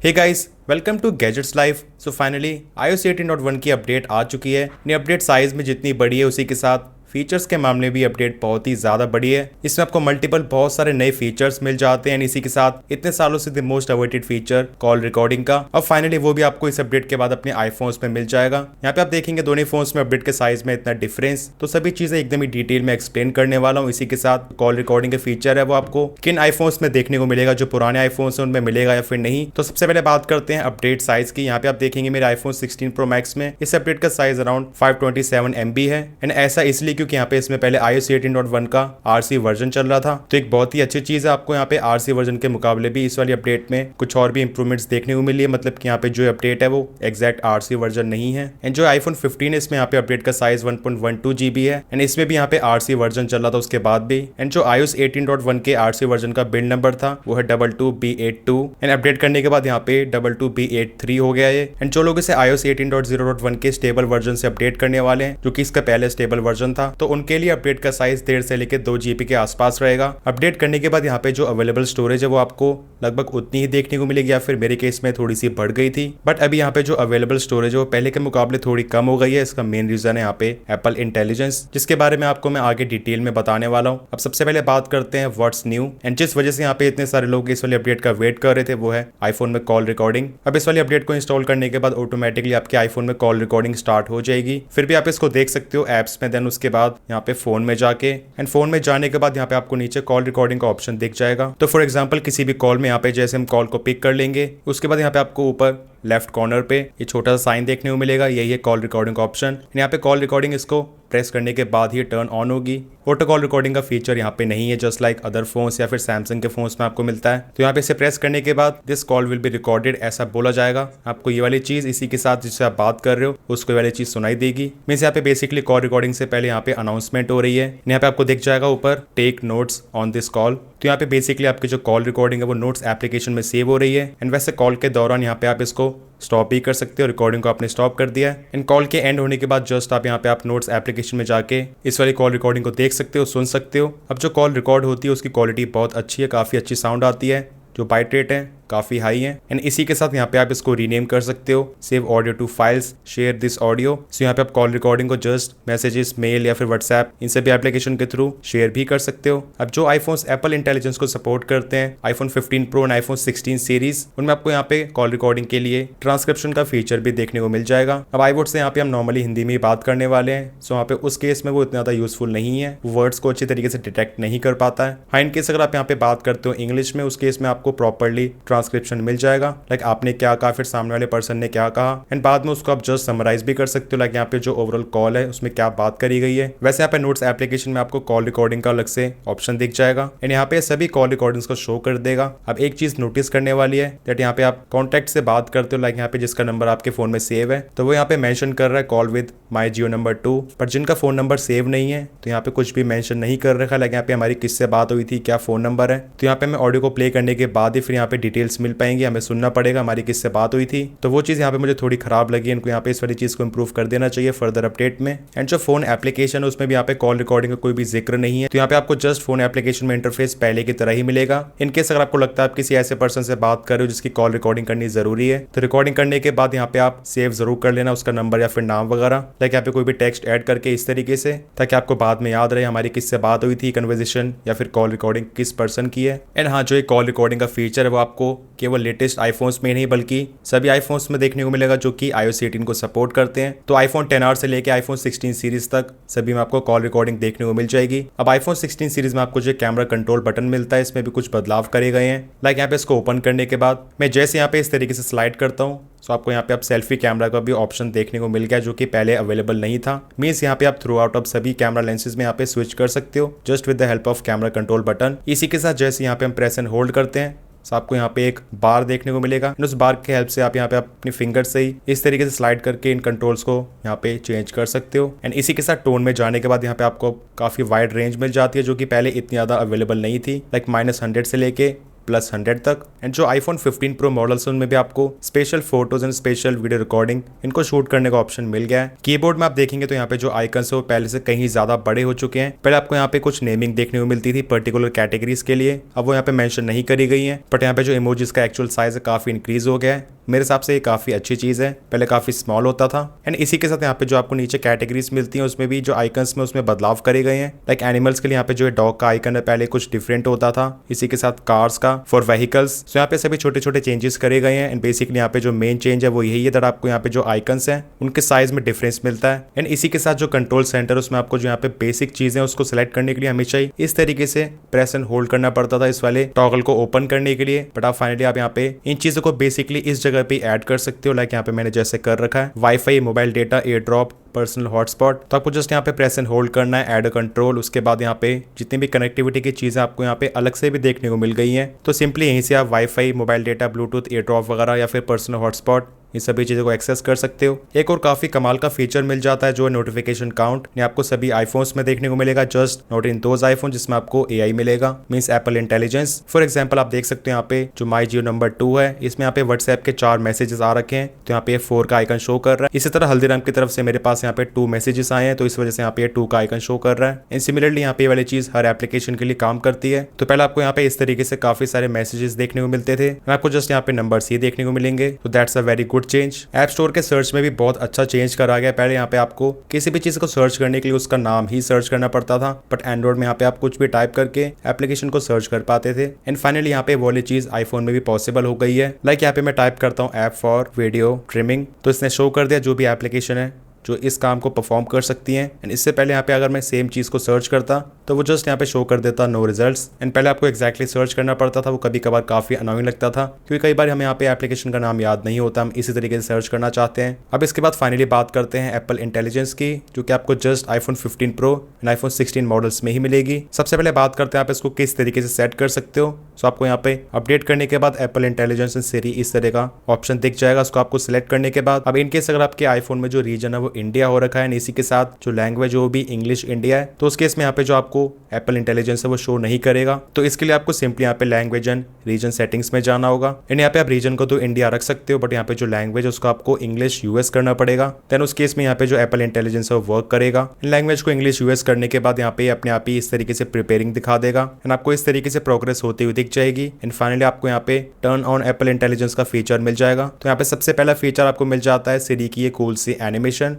Hey guys, welcome to gadgets life. So finally iOS 18.1 की update आ चुकी है। ये अपडेट साइज में जितनी बड़ी है उसी के साथ फीचर्स के मामले में भी अपडेट बहुत ही ज़्यादा बड़ी है। इसमें आपको मल्टीपल बहुत सारे नए फीचर्स मिल जाते हैं। इसी के साथ इतने सालों से the most awaited feature call recording का अब फाइनली वो भी आपको इस अपडेट के बाद अपने आईफोन्स में मिल जाएगा। यहाँ पे आप देखेंगे दोनों फोन्स में अपडेट के साइज में इतना डिफरेंस, तो सभी चीज़ें एकदम ही डिटेल में एक्सप्लेन करने वाला हूँ। इसी के साथ कॉल रिकॉर्डिंग के फीचर है वो आपको किन आईफोन्स में देखने को मिलेगा, जो पुराने आईफोन्स हैं उनमें मिलेगा या फिर नहीं। तो सबसे पहले बात करते हैं अपडेट साइज की। यहाँ पे आप देखेंगे मेरे आईफोन 16 प्रो मैक्स में इस अपडेट का साइज अराउंड 527 MB है। एंड ऐसा इसलिए क्योंकि यहाँ पे इसमें पहले iOS 18.1 का RC वर्जन चल रहा था, तो एक बहुत ही अच्छी चीज है। आपको यहाँ पे RC वर्जन के मुकाबले भी इस वाली अपडेट में कुछ और भी इंप्रूवमेंट्स देखने को मिली है। मतलब कि यहाँ पे जो अपडेट है वो एग्जैक्ट RC वर्जन नहीं है। एंड जो iPhone 15 है इसमें यहाँ पे अपडेट का साइज 1.12 GB है। एंड इसमें भी यहाँ पे RC वर्जन चल रहा था उसके बाद भी। एंड जो iOS 18.1 के RC वर्जन का बिल्ड नंबर था वो है 22B82। एंड अपडेट करने के बाद यहाँ पे 22B83 हो गया है। एंड जो लोग इसे iOS 18.0.1 के स्टेबल वर्जन से अपडेट करने वाले हैं, जो कि इसका पहले स्टेबल वर्जन था, तो उनके लिए अपडेट का साइज 1.5 से लेकर 2 GB के आसपास रहेगा। अपडेट करने के बाद यहाँ पे जो अवेलेबल स्टोरेज है वो आपको लगभग उतनी ही देखने को मिलेगी, या फिर मेरे केस में थोड़ी सी बढ़ गई थी। बट अभी यहाँ पे जो अवेलेबल स्टोरेज है वो पहले के मुकाबले थोड़ी कम हो गई है। इसका मेन रीजन है यहाँ पे एप्पल इंटेलिजेंस, जिसके बारे में आपको मैं आगे डिटेल में बताने वाला हूँ। अब सबसे पहले बात करते हैं व्हाट्स न्यू। एंड जिस वजह से यहाँ पे इतने सारे लोग इस वाली अपडेट का वेट कर रहे थे वो है आईफोन में कॉल रिकॉर्डिंग। अब इस वाली अपडेट को इंस्टॉल करने के बाद ऑटोमेटिकली आपके आईफोन में कॉल रिकॉर्डिंग स्टार्ट हो जाएगी। फिर भी आप इसको देख सकते हो एप्स में, देन उसके बाद यहाँ पे फोन में जाके, एंड फोन में जाने के बाद यहाँ पे आपको नीचे कॉल रिकॉर्डिंग का ऑप्शन दिख जाएगा। तो फॉर एग्जांपल किसी भी कॉल में यहाँ पे जैसे हम कॉल को पिक कर लेंगे, उसके बाद यहाँ पे आपको ऊपर लेफ्ट कॉर्नर पे ये छोटा सा साइन देखने को मिलेगा, यही है कॉल रिकॉर्डिंग का ऑप्शन। यहाँ पे कॉल रिकॉर्डिंग इसको प्रेस करने के बाद ही टर्न ऑन होगी। ऑटो कॉल रिकॉर्डिंग का फीचर यहाँ पे नहीं है, जस्ट लाइक अदर फोन्स या फिर सैमसंग के फोन्स में आपको मिलता है। तो यहाँ पे इसे प्रेस करने के बाद this call will be recorded ऐसा बोला जाएगा। आपको ये वाली चीज इसी के साथ जिससे आप बात कर रहे हो उसको वाली चीज सुनाई देगी। मींस यहाँ पे बेसिकली कॉल रिकॉर्डिंग से पहले यहाँ पे अनाउंसमेंट हो रही है। यहाँ पे आपको दिख जाएगा ऊपर take notes on this call. तो यहाँ पे बेसिकली आपकी जो कॉल रिकॉर्डिंग है वो नोट्स एप्लीकेशन में सेव हो रही है। एंड वैसे कॉल के दौरान यहाँ पे आप इसको स्टॉप भी कर सकते हो। रिकॉर्डिंग को आपने स्टॉप कर दिया है। इन कॉल के एंड होने के बाद जस्ट आप यहाँ पे आप नोट्स एप्लीकेशन में जाके इस वाली कॉल रिकॉर्डिंग को देख सकते हो, सुन सकते हो। अब जो कॉल रिकॉर्ड होती है उसकी क्वालिटी बहुत अच्छी है, काफ़ी अच्छी साउंड आती है, जो बाइट रेट है काफ़ी हाई है। एंड इसी के साथ यहाँ पे आप इसको रीनेम कर सकते हो, save audio to files, share this audio. So यहाँ पे आप कॉल रिकॉर्डिंग को जस्ट मैसेजेस, मेल या फिर व्हाट्सएप, इन सभी एप्लीकेशन के थ्रू शेयर भी कर सकते हो। अब जो आईफोन्स एप्पल इंटेलिजेंस को सपोर्ट करते हैं, iPhone 15 pro and iPhone 16 series, उनमें आपको यहाँ पे कॉल रिकॉर्डिंग के लिए ट्रांसक्रिप्शन का फीचर भी देखने को मिल जाएगा। अब आई से यहाँ पे हम नॉर्मली हिंदी में ही बात करने वाले हैं, सो यहाँ पे उस केस में वो इतना ज़्यादा यूजफुल नहीं है, वर्ड्स को अच्छी तरीके से डिटेक्ट नहीं कर पाता है। हाँ, इन केस अगर आप यहाँ पे बात करते हो इंग्लिश में, उस केस में आपको प्रॉपरली ट्रांसक्रिप्शन मिल जाएगा। लाइक आपने क्या कहा, फिर सामने वाले पर्सन ने क्या कहा, एंड बाद में उसको आप जस्ट समराइज भी कर सकते हो। लाइक यहाँ पे जो ओवरऑल कॉल है उसमें क्या बात करी गई है। वैसे यहाँ पे नोट्स एप्लीकेशन में आपको कॉल रिकॉर्डिंग का अलग से ऑप्शन दिख जाएगा, एंड यहाँ पे सभी कॉल रिकॉर्डिंग्स को शो कर देगा। अब एक चीज नोटिस करने वाली है दैट यहाँ पे आप कॉन्टैक्ट से बात करते हो, लाइक यहाँ पे जिसका नंबर आपके फोन में सेव है, तो वो यहाँ पे मेंशन कर रहा है call with my Jio number 2। पर जिनका फोन नंबर सेव नहीं है तो यहाँ पे कुछ भी मेंशन नहीं कर रखा। लाइक यहाँ पे हमारी किससे बात हुई थी, क्या फोन नंबर है। तो यहाँ पे हमें ऑडियो को प्ले करने के बाद ही फिर यहाँ पे डिटेल्स मिल पाएंगी, हमें सुनना पड़ेगा हमारी किससे बात हुई थी। तो वो चीज़ यहाँ पे मुझे थोड़ी खराब लगी। इनको यहाँ पे इस वाली चीज़ को इंप्रूव कर देना चाहिए फर्दर अपडेट में। एंड जो फोन एप्लीकेशन है उसमें भी यहाँ पे कॉल रिकॉर्डिंग का कोई भी जिक्र नहीं है। तो यहाँ पे आपको जस्ट फोन एप्लीकेशन में इंटरफेस पहले की तरह ही मिलेगा। इनकेस अगर आपको लगता है आप किसी ऐसे पर्सन से बात कर रहे हो जिसकी कॉल रिकॉर्डिंग करनी जरूरी है, तो रिकॉर्डिंग करने के बाद यहाँ पे आप सेव जरूर कर लेना उसका नंबर या फिर नाम वगैरह। लाइक यहाँ पे कोई भी टेक्स्ट ऐड करके इस तरीके से, ताकि आपको बाद में याद रहे हमारी किससे बात हुई थी, कन्वर्सेशन या फिर कॉल रिकॉर्डिंग किस पर्सन की है। एंड हाँ, जो एक कॉल रिकॉर्डिंग का फीचर है वो आपको केवल लेटेस्ट आईफोन्स में नहीं बल्कि सभी आईफोन्स में देखने को मिलेगा जो कि iOS 18 को सपोर्ट करते हैं। तो आईफोन 10R से लेके आईफोन 16 सीरीज तक सभी में आपको कॉल रिकॉर्डिंग देखने को मिल जाएगी। अब आईफोन 16 सीरीज में आपको जो कैमरा कंट्रोल बटन मिलता है इसमें भी कुछ बदलाव करे गए हैं। लाइक यहाँ पे इसको ओपन करने के बाद मैं जैसे यहाँ पे इस तरीके से स्लाइड करता हूँ, तो आपको यहाँ पे आप सेल्फी कैमरा का भी ऑप्शन देखने को मिल गया जो कि पहले अवेलेबल नहीं था। मींस यहाँ पे आप थ्रू आउट ऑफ सभी कैमरा लेंसेज में यहाँ पे स्विच कर सकते हो just with the help of camera control button. इसी के साथ जैसे यहाँ पे हम प्रेस एंड होल्ड करते हैं तो आपको यहाँ पे एक बार देखने को मिलेगा। उस बार के हेल्प से आप यहाँ पे अपनी फिंगर से ही इस तरीके से स्लाइड करके इन कंट्रोल्स को यहाँ पे चेंज कर सकते हो। एंड इसी के साथ टोन में जाने के बाद यहाँ पे आपको काफी वाइड रेंज मिल जाती है जो कि पहले इतनी ज्यादा अवेलेबल नहीं थी। लाइक -100 से लेके +100 तक। एंड जो iPhone 15 Pro मॉडल्स हैं उनमें भी आपको special photos and special video recording इनको शूट करने का ऑप्शन मिल गया है। कीबोर्ड में आप देखेंगे तो यहाँ पे जो आइकन्स है वो पहले से कहीं ज्यादा बड़े हो चुके हैं। पहले आपको यहाँ पे कुछ नेमिंग देखने को मिलती थी पर्टिकुलर कैटेगरीज के लिए, अब वो यहाँ पे मेंशन नहीं करी गई है। बट यहाँ पे जो इमोजीज का एक्चुअल साइज है काफी इंक्रीज हो गया है। मेरे हिसाब से ये काफी अच्छी चीज है, पहले काफी स्मॉल होता था। एंड इसी के साथ यहाँ पे जो आपको नीचे कैटेगरीज मिलती हैं उसमें भी जो आइकन्स में उसमें बदलाव करे गए हैं। लाइक एनिमल्स के लिए यहाँ पे जो डॉग का आइकन है पहले कुछ डिफरेंट होता था, इसी के साथ कार्स का, फॉर व्हीकल्स। तो यहाँ पे सभी छोटे छोटे चेंजेस करे गए हैं। एंड बेसिकली यहाँ पे जो मेन चेंज है वो यही है दैट आपको यहाँ पे जो आइकन्स हैं उनके साइज में डिफरेंस मिलता है। एंड इसी के साथ जो कंट्रोल सेंटर उसमें आपको जो यहाँ पे बेसिक चीजें उसको सिलेक्ट करने के लिए हमेशा ही इस तरीके से प्रेस एंड होल्ड करना पड़ता था इस वाले टॉगल को ओपन करने के लिए। बट आप फाइनली आप यहाँ पे इन चीजों को बेसिकली इस जगह पे ऐड कर सकते हो। लाइक यहाँ पे मैंने जैसे कर रखा है wifi, mobile data, air drop, personal hotspot. तो आपको जस्ट यहाँ पे प्रेस एंड होल्ड करना है, ऐड कंट्रोल। उसके बाद यहाँ पे जितनी भी कनेक्टिविटी की चीजें आपको यहाँ पे अलग से भी देखने को मिल गई हैं। तो सिंपली यहीं से आप wifi, mobile data, Bluetooth, air drop वगैरह या फिर पर्सनल हॉटस्पॉट ये सभी चीज़ों को एक्सेस कर सकते हो। एक और काफी कमाल का फीचर मिल जाता है जो है नोटिफिकेशन काउंट। ये आपको सभी आईफोन्स में देखने को मिलेगा, just not in those iPhone जिसमें आपको एआई मिलेगा, means Apple intelligence. For example आप देख सकते हो यहाँ पे जो माई जियो नंबर 2 है इसमें यहाँ पे व्हाट्सएप के 4 मैसेजेस आ रखे हैं, तो यहाँ पे 4 का आइकन शो कर रहा है। इसी तरह हल्दीराम की तरफ से मेरे पास यहाँ पे 2 मैसेजेस आए हैं, तो इस वजह से यहाँ पे 2 का आइकन शो कर रहा है। एंड सिमिलरली यहाँ पे वाली चीज हर एप्लीकेशन के लिए काम करती है। तो पहले आपको यहाँ पे इस तरीके से काफी सारे मैसेजेस देखने को मिलते थे, आपको जस्ट यहाँ पे नंबर्स ही देखने को मिलेंगे। तो that's a very good change. App store के सर्च में भी बहुत अच्छा चेंज करा गया। पहले यहाँ पे आपको किसी भी चीज को सर्च करने के लिए उसका नाम ही सर्च करना पड़ता था, बट एंड्रॉइड में यहाँ पे आप कुछ भी टाइप करके एप्लीकेशन को सर्च कर पाते थे। एंड फाइनली यहाँ पे वो वाली चीज आईफोन में भी पॉसिबल हो गई है। लाइक यहाँ पे मैं टाइप करता हूँ ऐप फॉर वीडियो ट्रिमिंग, तो इसने शो कर दिया जो भी एप्लीकेशन है जो इस काम को परफॉर्म कर सकती हैं। एंड इससे पहले यहाँ पे अगर मैं सेम चीज को सर्च करता तो वो जस्ट यहाँ पे शो कर देता नो रिजल्ट्स। एंड पहले आपको एक्जैक्टली सर्च करना पड़ता था, वो कभी कभार काफी अनोइंग लगता था क्योंकि कई बार हमें यहाँ पे एप्लीकेशन का नाम याद नहीं होता, हम इसी तरीके से सर्च करना चाहते हैं। अब इसके बाद फाइनली बात करते हैं एप्पल इंटेलिजेंस की, जो कि आपको just iPhone 15 pro and iPhone 16 models में ही मिलेगी। सबसे पहले बात करते हैं आप इसको किस तरीके से सेट कर सकते हो। सो आपको यहाँ पे अपडेट करने के बाद एप्पल इंटेलिजेंस एंड सिरी इस तरह का ऑप्शन दिख जाएगा। उसको आपको सिलेक्ट करने के बाद अब इनकेस अगर आपके आईफोन में जो रीजन है वो इंडिया हो रखा है, इसी के साथ जो लैंग्वेज वो भी इंग्लिश इंडिया है, तो उस केस में यहाँ पे जो आपको एप्पल इंटेलिजेंस है वो शो नहीं करेगा। तो इसके लिए आपको सिंपली यहाँ पे लैंग्वेज एंड रीजन सेटिंग्स में जाना होगा। एंड यहाँ पे आप रीजन को तो इंडिया रख सकते हो, बट यहाँ पे जो लैंग्वेज है उसको आपको इंग्लिश यूएस करना पड़ेगा। देन उस केस में यहाँ पे जो एप्पल इंटेलिजेंस है वो वर्क करेगा। लैंग्वेज को इंग्लिश यूएस करने के बाद यहाँ पे अपने आप ही इस तरीके से प्रिपेयरिंग दिखा देगा एंड आपको इस तरीके से प्रोग्रेस होती हुई दिख जाएगी। एंड फाइनली आपको यहाँ पे टर्न ऑन एप्पल इंटेलिजेंस का फीचर मिल जाएगा। तो यहाँ पे सबसे पहला फीचर आपको मिल जाता है सिरी की ये कूल सी एनिमेशन,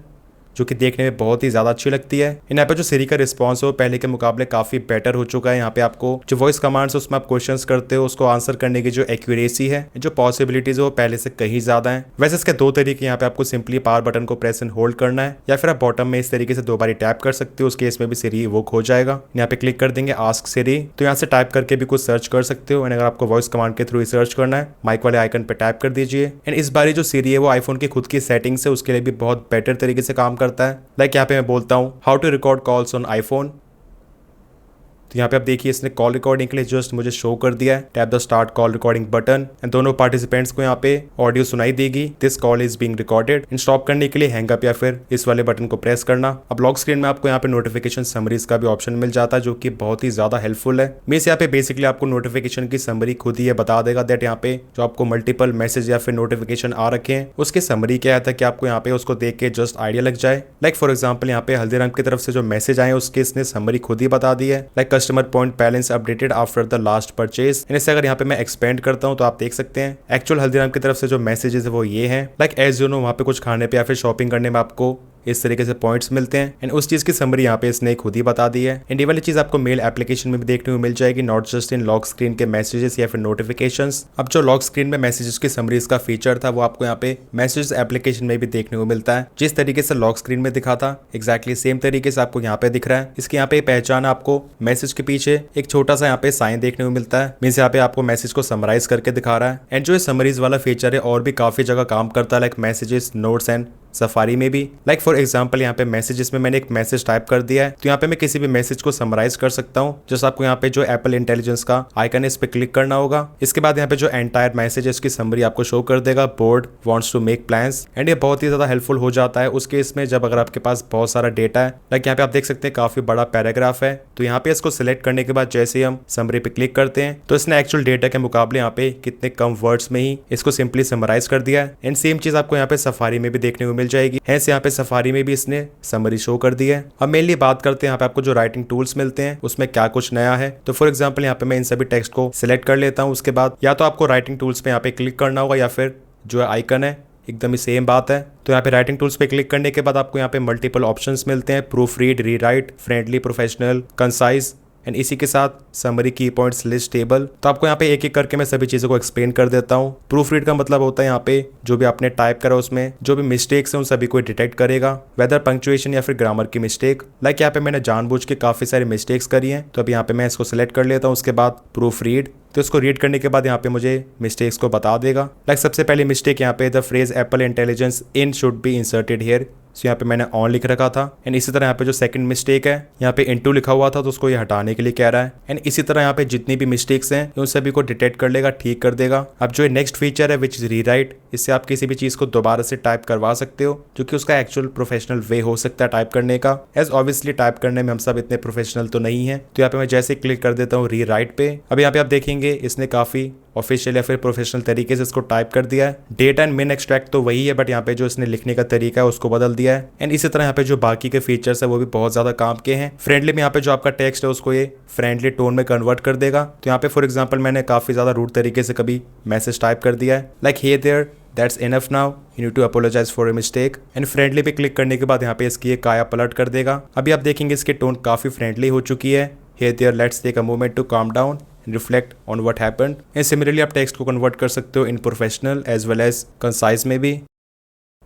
जो कि देखने में बहुत ही ज्यादा अच्छी लगती है। यहाँ पे जो सिरी का रिस्पॉन्स है वो पहले के मुकाबले काफी बेटर हो चुका है। यहाँ पे आपको जो वॉइस कमांड्स है उसमें आप क्वेश्चंस करते हो, उसको आंसर करने की जो एक्यूरेसी है, जो पॉसिबिलिटीज है वो पहले से कहीं ज्यादा है। वैसे इसके 2 तरीके, यहाँ पे आपको सिंपली पावर बटन को प्रेस एंड होल्ड करना है या फिर आप बॉटम में इस तरीके से 2 बार टैप कर सकते हो, उस केस में भी सिरी वो हो जाएगा। यहाँ पे क्लिक कर देंगे आस्क सिरी, तो यहाँ से टाइप करके भी कुछ सर्च कर सकते हो। एंड अगर आपको वॉइस कमांड के थ्रू ही सर्च करना है, माइक वाले आइकन पे टैप कर दीजिए। एंड इस बारी जो सिरी है वो आईफोन की खुद की सेटिंग्स है उसके लिए भी बहुत बेटर तरीके से काम करता है। लाइक यहाँ पे मैं बोलता हूँ how to record calls on iPhone, तो यहाँ पे आप देखिए इसने कॉल रिकॉर्डिंग के लिए जस्ट मुझे शो कर दिया है, tap the start call recording button and दोनों पार्टिसिपेंट्स को यहाँ पे ऑडियो सुनाई देगी, this call is being recorded. And stop करने के लिए हैंग अप या फिर इस वाले बटन को प्रेस करना। अब लॉक स्क्रीन में आपको यहाँ पे नोटिफिकेशन समरीज का भी ऑप्शन मिल जाता है, जो कि बहुत ही ज्यादा हेल्पफुल है। मींस यहाँ पे बेसिकली आपको नोटिफिकेशन की समरी खुद ही बता देगा दैट यहाँ पे जो आपको मल्टीपल मैसेज या फिर नोटिफिकेशन आ रखे हैं उसके समरी क्या है, कि आपको यहाँ पे उसको देख के जस्ट आइडिया लग जाए। लाइक फॉर एग्जाम्पल यहाँ पे हल्दीराम की तरफ से जो मैसेज आए उसके इसने समरी खुद ही बता दी है। Like customer point balance updated after the last purchase. इससे अगर यहाँ पे मैं एक्सपेंड करता हूँ तो आप देख सकते हैं एक्चुअल हल्दीराम की तरफ से जो मैसेजेस है वो ये हैं। लाइक एज यू नो वहाँ पे कुछ खाने पे या फिर शॉपिंग करने में आपको इस तरीके से पॉइंट्स मिलते हैं एंड उस चीज की समरी यहाँ पे इसने खुद ही बता दी है। एंड ये वाली चीज आपको मेल एप्लीकेशन में भी देखने को मिल जाएगी, not just in lock screen के मैसेजेस या फिर नोटिफिकेशंस। अब जो लॉक स्क्रीन में मैसेजेस की समरीज का फीचर था वो आपको यहाँ पे मैसेजेस एप्लीकेशन में भी देखने को मिलता है। जिस तरीके से लॉक स्क्रीन में दिखा था एग्जैक्टली सेम तरीके से आपको यहाँ पे दिख रहा है। इसकी यहाँ पे पहचान आपको मैसेज के पीछे एक छोटा सा यहाँ पे साइन देखने को मिलता है, मींस यहाँ पे आपको मैसेज को समराइज करके दिखा रहा है। एंड जो समरीज वाला फीचर है और भी काफी जगह काम करता है, like messages, notes and safari में भी। लाइक फॉर फॉर एग्जाम्पल यहाँ पे मैसेजेस में मैंने एक मैसेज टाइप कर दिया है, तो यहाँ पे मैं किसी भी मैसेज को समराइज कर सकता हूँ। जैसे आपको यहाँ पे जो एप्पल इंटेलिजेंस का आइकन है इस पे क्लिक करना होगा। इसके बाद यहाँ पे जो एंटायर मैसेज है उसकी समरी आपको शो कर देगा, board wants to make plans, and ये बहुत ही ज्यादा हेल्पफुल हो जाता है उस केस में जब अगर आपके पास बहुत सारा डेटा है। लाइक यहाँ पे आप देख सकते हैं काफी बड़ा पैराग्राफ है, तो यहाँ पे इसको सिलेक्ट करने के बाद जैसे ही हम समरी पे क्लिक करते हैं तो इसने एक्चुअल डेटा के मुकाबले यहाँ पे कितने कम वर्ड्स में ही इसको सिंपली समराइज कर दिया है। एंड सेम चीज आपको यहाँ पे सफारी में भी देखने को मिल जाएगी। हैंस यहाँ पे सफारी में भी इसने समरी शो कर दी है। अब मेनली बात करते हैं यहाँ पे आपको जो राइटिंग टूल्स मिलते हैं उसमें क्या कुछ नया है। तो फॉर एग्जाम्पल यहाँ पे मैं इन सभी टेक्स्ट को सिलेक्ट कर लेता हूँ। उसके बाद या तो आपको राइटिंग टूल्स पे यहाँ पे क्लिक करना होगा या फिर जो आइकन है एकदम ही सेम बात है। तो यहाँ पे राइटिंग टूल्स पे क्लिक करने के बाद आपको यहाँ पे मल्टीपल ऑप्शंस मिलते हैं, proof read, rewrite, friendly, professional, concise, and इसी के साथ समरी, की पॉइंट्स, लिस्ट, टेबल। तो आपको यहाँ पे एक एक करके मैं सभी चीज़ों को एक्सप्लेन कर देता हूँ। प्रूफ रीड का मतलब होता है यहाँ पे जो भी आपने टाइप करा उसमें जो भी मिस्टेक्स हैं उन सभी को डिटेक्ट करेगा, वेदर पंक्चुएशन या फिर ग्रामर की मिस्टेक। लाइक यहाँ पे मैंने जानबूझ के काफ़ी सारी मिस्टेक्स करी हैं, तो अब यहाँ पे मैं इसको सिलेक्ट कर लेता हूँ। उसके बाद प्रूफ रीड, तो इसको रीड करने के बाद यहाँ पे मुझे मिस्टेक्स को बता देगा। लाइक सबसे पहली मिस्टेक यहाँ पे the phrase Apple Intelligence in should be inserted here, so यहाँ पे मैंने ऑन लिख रखा था। एंड इसी तरह यहाँ पे जो सेकंड मिस्टेक है यहाँ पे इनटू लिखा हुआ था, तो उसको ये हटाने के लिए कह रहा है। एंड इसी तरह यहाँ पे जितनी भी मिस्टेक्स हैं उन सभी को डिटेक्ट कर लेगा, ठीक कर देगा। अब जो नेक्स्ट फीचर है विच इज रीराइट, इससे आप किसी भी चीज को दोबारा से टाइप करवा सकते हो, जो कि उसका एक्चुअल प्रोफेशनल वे हो सकता है टाइप करने का। एज ऑब्वियसली टाइप करने में हम सब इतने प्रोफेशनल तो नहीं है। तो यहाँ पे मैं जैसे क्लिक कर देता हूँ रीराइट पे, अब यहाँ पे आप देखेंगे इसने काफी ऑफिशियल या फिर प्रोफेशनल तरीके से इसको टाइप कर दिया है। डेट एंड मेन एक्सट्रैक्ट तो वही है, बट यहाँ पे जो इसने लिखने का तरीका है उसको बदल दिया है। एंड इसी तरह यहाँ पे जो बाकी के फीचर्स है वो भी बहुत ज्यादा काम के हैं। फ्रेंडली में यहाँ पे जो आपका टेक्स्ट है उसको ये फ्रेंडली टोन में कन्वर्ट कर देगा। तो यहाँ पे फॉर एग्जाम्पल मैंने काफी ज्यादा रूड तरीके से कभी मैसेज टाइप कर दिया है, like hey there, that's enough now, you need to apologize for a mistake. And friendly पे क्लिक करने के बाद यहाँ पे इसकी एक काया पलट कर देगा। अभी आप देखेंगे इसकी टोन काफी फ्रेंडली हो चुकी है। Hey there, let's take a moment to calm down, reflect on what happened. And similarly आप टेक्स्ट को कन्वर्ट कर सकते हो in professional as well as concise में भी।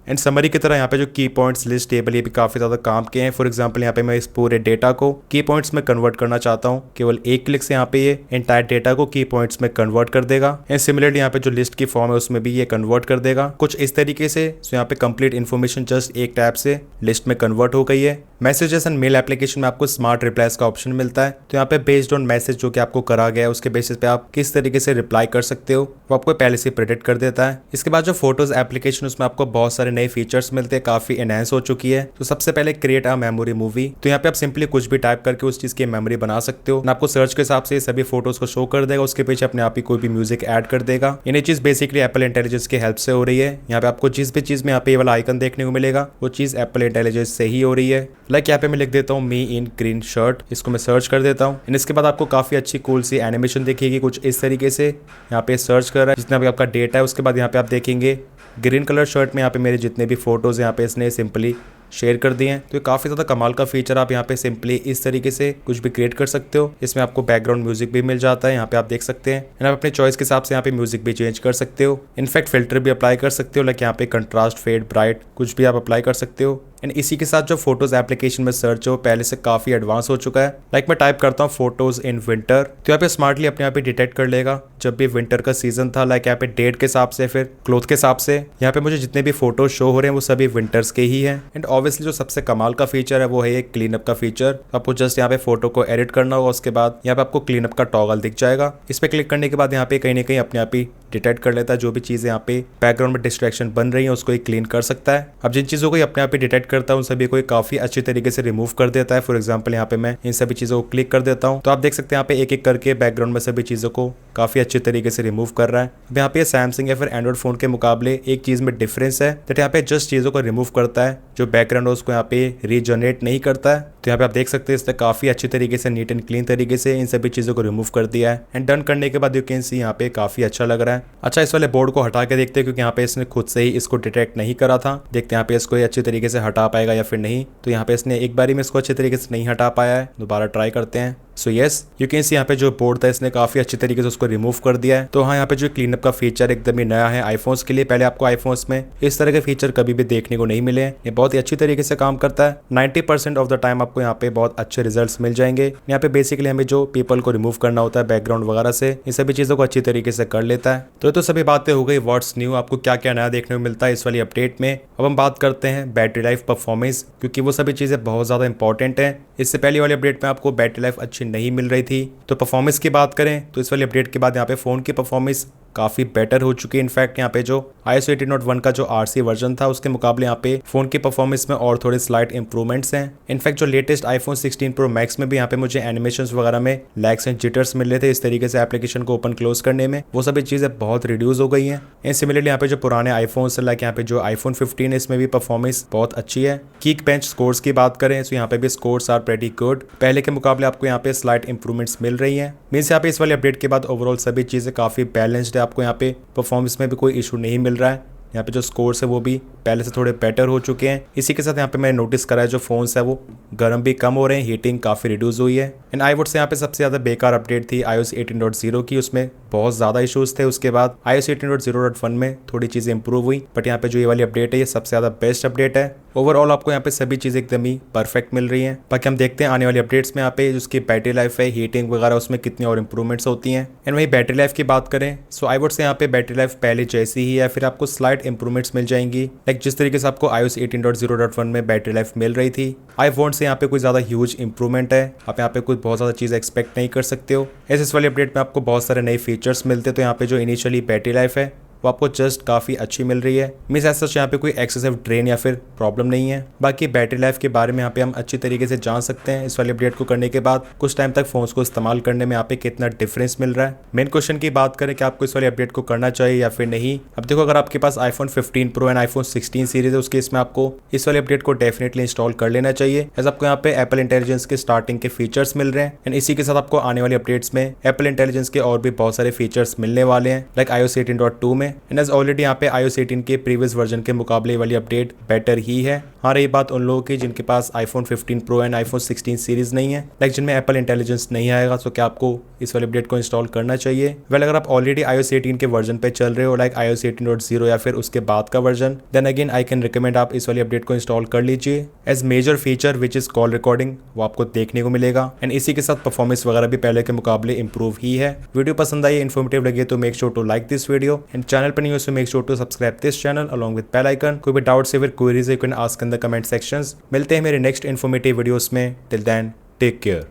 एंड समरी की तरह यहाँ पे जो की पॉइंट्स, लिस्ट, टेबल, ये भी काफ़ी ज़्यादा काम के हैं। फॉर एग्जांपल यहाँ पे मैं इस पूरे डेटा को की पॉइंट्स में कन्वर्ट करना चाहता हूँ, केवल एक क्लिक से यहाँ पे ये एंटायर डेटा को की पॉइंट्स में कन्वर्ट कर देगा। एंड सिमिलरली यहाँ पे जो लिस्ट की फॉर्म है उसमें भी ये कन्वर्ट कर देगा कुछ इस तरीके से। सो यहाँ पे कंप्लीट इन्फॉर्मेशन जस्ट एक टैब से लिस्ट में कन्वर्ट हो गई है। मैसेजेस एंड मेल एप्लीकेशन में आपको स्मार्ट रिप्लाईज का ऑप्शन मिलता है। तो यहाँ पे बेस्ड ऑन मैसेज जो कि आपको करा गया है उसके बेसिस पे आप किस तरीके से रिप्लाई कर सकते हो वो आपको पहले से प्रेडिक्ट कर देता है। इसके बाद जो फोटोज एप्लीकेशन उसमें आपको बहुत सारे नए फीचर्स मिलते हैं, काफी एनहांस हो चुकी है। तो सबसे पहले क्रिएट अ मेमोरी मूवी, तो यहाँ पे आप सिंपली कुछ भी टाइप करके उस चीज की मेमोरी बना सकते हो। आपको सर्च के हिसाब से सभी फोटोज को शो कर देगा, उसके पीछे अपने आप ही कोई भी म्यूजिक ऐड कर देगा। ये चीज बेसिकली एप्पल इंटेलिजेंस की हेल्प से हो रही है। यहाँ पे आपको जिस भी चीज में यहाँ पे ये वाला आइकन देखने को मिलेगा वो चीज एप्पल इंटेलिजेंस से ही हो रही है। लाइक यहाँ पे मैं लिख देता हूँ मी इन ग्रीन शर्ट, इसको मैं सर्च कर देता हूँ। इसके बाद आपको काफी अच्छी कूल सी एनिमेशन दिखेगी कुछ इस तरीके से। यहाँ पे सर्च कर रहा है जितना भी आपका डेटा है, उसके बाद यहाँ पे आप देखेंगे ग्रीन कलर शर्ट में यहाँ पे मेरे जितने भी फोटोज यहाँ पे इसने सिंपली शेयर कर दिए हैं। तो ये काफी ज्यादा कमाल का फीचर, आप यहाँ पे सिंपली इस तरीके से कुछ भी क्रिएट कर सकते हो। इसमें आपको बैकग्राउंड म्यूजिक भी मिल जाता है, यहाँ पे आप देख सकते हैं। एंड आप अपने चॉइस के हिसाब से यहाँ पे म्यूजिक भी चेंज कर सकते हो। इनफैक्ट फिल्टर भी अप्लाई कर सकते हो, लाइक यहाँ पे कंट्रास्ट, फेड, ब्राइट कुछ भी आप अप्लाई कर सकते हो। एंड इसी के साथ जो फोटोज एप्लीकेशन में सर्च हो पहले से काफी एडवांस हो चुका है। लाइक मैं टाइप करता हूँ फोटोज इन विंटर, तो यहाँ पे स्मार्टली अपने आप ही डिटेक्ट कर लेगा जब भी विंटर का सीजन था। लाइक यहाँ पे डेट के हिसाब से, फिर क्लोथ के हिसाब से यहाँ पे मुझे जितने भी फोटोज शो हो रहे हैं वो सभी विंटर्स के ही हैं। एंड ऑब्वियसली जो सबसे कमाल का फीचर है वो है ये क्लीन अप का फीचर। आपको जस्ट यहाँ पे फोटो को एडिट करना होगा, उसके बाद यहाँ पे आपको क्लीन अप का टॉगल दिख जाएगा। इस पे क्लिक करने के बाद यहाँ पे कहीं ना कहीं अपने आप ही डिटेक्ट कर लेता है जो भी चीजें यहाँ पे बैकग्राउंड में डिस्ट्रैक्शन बन रही है उसको ही क्लीन कर सकता है। अब जिन चीजों को अपने आप ही डिटेक्ट करता है उन सभी को काफी अच्छी तरीके से रिमूव कर देता है। फॉर एग्जांपल यहाँ पे मैं इन सभी चीजों को क्लिक कर देता हूँ तो आप देख सकते हैं यहाँ पे एक एक करके बैकग्राउंड में सभी चीजों को काफी अच्छे तरीके से रिमूव कर रहा है। अब यहाँ पे सैमसंग या फिर एंड्रॉइड फोन के मुकाबले एक चीज में डिफरेंस है दैट यहाँ पे जस्ट चीजों को रिमूव करता है, जो बैकग्राउंड है उसको यहाँ पे रीजनरेट नहीं करता है। तो यहाँ पे आप देख सकते हैं इसने काफी अच्छी तरीके से नीट एंड क्लीन तरीके से इन सभी चीजों को रिमूव कर दिया है। एंड डन करने के बाद यू कैन सी यहाँ पे काफी अच्छा लग रहा है। अच्छा, इस वाले बोर्ड को हटा के देखते हैं क्योंकि यहाँ पे इसने खुद से ही इसको डिटेक्ट नहीं करा था। देखते हैं यहाँ पे इसको अच्छी तरीके से हटा पाएगा या फिर नहीं। तो यहाँ पे इसने एक बारी में इसको अच्छे तरीके से नहीं हटा पाया है, दोबारा ट्राई करते हैं। So yes you can see यहाँ पे जो बोर्ड था इसने काफी अच्छी तरीके से उसको रिमूव कर दिया है। तो हाँ, यहाँ पे जो क्लीनअप का फीचर एकदम ही नया है आईफोन्स के लिए। पहले आपको आईफोन्स में इस तरह के फीचर कभी भी देखने को नहीं मिले हैं। ये बहुत ही अच्छी तरीके से काम करता है। 90% ऑफ द टाइम आपको यहाँ पे बहुत अच्छे रिजल्ट्स मिल जाएंगे। यहाँ पे बेसिकली हमें जो पीपल को रिमूव करना होता है बैकग्राउंड वगैरह से, इन सभी चीजों को अच्छी तरीके से कर लेता है। तो सभी बातें हो गई व्हाट्स न्यू, आपको क्या क्या नया देखने को मिलता है इस वाली अपडेट में। अब हम बात करते हैं बैटरी लाइफ, परफॉर्मेंस, क्योंकि वो सभी चीजें बहुत ज्यादा इंपॉर्टेंट है। इससे पहले वाली अपडेट में आपको बैटरी लाइफ अच्छी नहीं मिल रही थी। तो परफॉर्मेंस की बात करें तो इस वाली अपडेट के बाद यहाँ पे फोन की परफॉर्मेंस काफी बेटर हो चुकी है। इनफैक्ट यहाँ पे जो iOS 18.1 का जो RC वर्जन था उसके मुकाबले यहाँ पे फोन की परफॉर्मेंस में और थोड़े स्लाइट इंप्रूवमेंट्स हैं। इनफैक्ट जो लेटेस्ट आईफोन 16 प्रो मैक्स में भी यहाँ पे मुझे एनिमेशंस वगैरह में लैग्स एंड जिटर्स मिल रहे थे इस तरीके से एप्लीकेशन को ओपन क्लोज करने में, वो सभी चीजें बहुत रिड्यूस हो गई हैं। एंड सिमिलरली यहाँ पे जो पुराने आईफोन लाइक यहाँ पे जो आईफोन 15 है इसमें भी परफॉर्मेंस बहुत अच्छी है। कीक बेंच स्कोर्स की बात करें तो यहाँ पे भी स्कोर्स आर प्रेटी गुड। पहले के मुकाबले आपको यहाँ पे स्लाइट इंप्रूवमेंट्स मिल रही है। मीन्स यहाँ पे इस वाली अपडेट के बाद ओवरऑल सभी चीजें काफी बैलेंस्ड है। आपको यहाँ पे परफॉर्मेंस में भी कोई इशू नहीं मिल रहा है। यहाँ पे जो स्कोर्स है वो भी पहले से थोड़े बेटर हो चुके हैं। इसी के साथ यहाँ पे मैंने नोटिस करा है जो फोन्स है वो गर्म भी कम हो रहे हैं, हीटिंग काफ़ी रिड्यूस हुई है। एंड आई वुड से यहाँ पे सबसे ज़्यादा बेकार अपडेट थी iOS 18.0 की, उसमें बहुत ज़्यादा इशूज़ थे। उसके बाद iOS 18.0.1 में थोड़ी चीज़ें इंप्रूव हुई, बट यहाँ पे जो ये वाली अपडेट है ये सबसे ज़्यादा बेस्ट अपडेट है। ओवरऑल आपको यहाँ पे सभी चीज़ें एकदम ही परफेक्ट मिल रही हैं। बाकी हम देखते हैं आने वाली अपडेट्स में यहाँ पे उसकी बैटरी लाइफ है, हीटिंग वगैरह, उसमें कितनी और इंप्रूवमेंट्स होती हैं। एंड वही बैटरी लाइफ की बात करें सो आई वुड से यहाँ पे बैटरी लाइफ पहले जैसी ही है, फिर आपको स्लाइट इंप्रूवमेंट्स मिल जाएंगी। लाइक जिस तरीके से आपको iOS 18.0.1 में बैटरी लाइफ मिल रही थी, आईफोन से यहाँ पे कोई ज़्यादा ह्यूज इंप्रूवमेंट है। आप यहाँ पे कुछ बहुत ज़्यादा चीज़ एक्सपेक्ट नहीं कर सकते हो। इस वाली अपडेट में आपको बहुत सारे नए फीचर्स मिलते, तो यहाँ पे जो इनिशियली बैटरी लाइफ है वो आपको जस्ट काफ़ी अच्छी मिल रही है। मीन्स ऐसा यहाँ पे कोई एक्सेसिव ड्रेन या फिर प्रॉब्लम नहीं है। बाकी बैटरी लाइफ के बारे में यहाँ पे हम अच्छी तरीके से जान सकते हैं इस वाली अपडेट को करने के बाद। कुछ टाइम तक फोन्स को इस्तेमाल करने में यहाँ पे कितना डिफरेंस मिल रहा है। मेन क्वेश्चन की बात करें कि आपको इस वाली अपडेट को करना चाहिए या फिर नहीं। अब देखो, अगर आपके पास iPhone 15 pro and iPhone 16 series है, उसके इसमें आपको इस वाली अपडेट को डेफिनेटली इंस्टॉल कर लेना चाहिए। एज आपको यहाँ पे एप्पल इंटेलिजेंस के स्टार्टिंग के फीचर्स मिल रहे हैं। एंड इसी के साथ आपको आने वाली अपडेट्स में एप्पल इंटेलिजेंस के और भी बहुत सारे फीचर्स मिलने वाले हैं, लाइक iOS 18.2 में। एंड एज ऑलरेडी यहाँ पे iOS 18 के प्रीवियस वर्जन के मुकाबले वाली अपडेट बेटर ही है। हाँ, रही बात उन लोगों की जिनके पास iPhone 15 pro and iPhone 16 series नहीं है, लाइक जिनमें एप्पल इंटेलिजेंस नहीं आएगा, तो क्या आपको इस वाली अपडेट को इंस्टॉल करना चाहिए? वेल, अगर आप ऑलरेडी iOS 18 के वर्जन पे चल रहे हो, लाइक iOS 18.0 या फिर उसके बाद का version, then again I can recommend आप इस वाली अपडेट को इंस्टॉल कर लीजिए। As major feature which is call recording, वो आपको देखने को मिलेगा। एंड इसी के साथ परफॉर्मेंस वगैरह भी पहले के मुकाबले इंप्रूव ही है। वीडियो पसंद आई, इन्फॉर्मेटिव लगे तो make sure to like this video and channel पर नहीं हो तो make sure to subscribe this channel along with bell icon. कोई भी डाउट से फिर queries you can ask in the comment sections। मिलते हैं मेरे नेक्स्ट इन्फॉर्मेटिव वीडियोस में। Till then take care.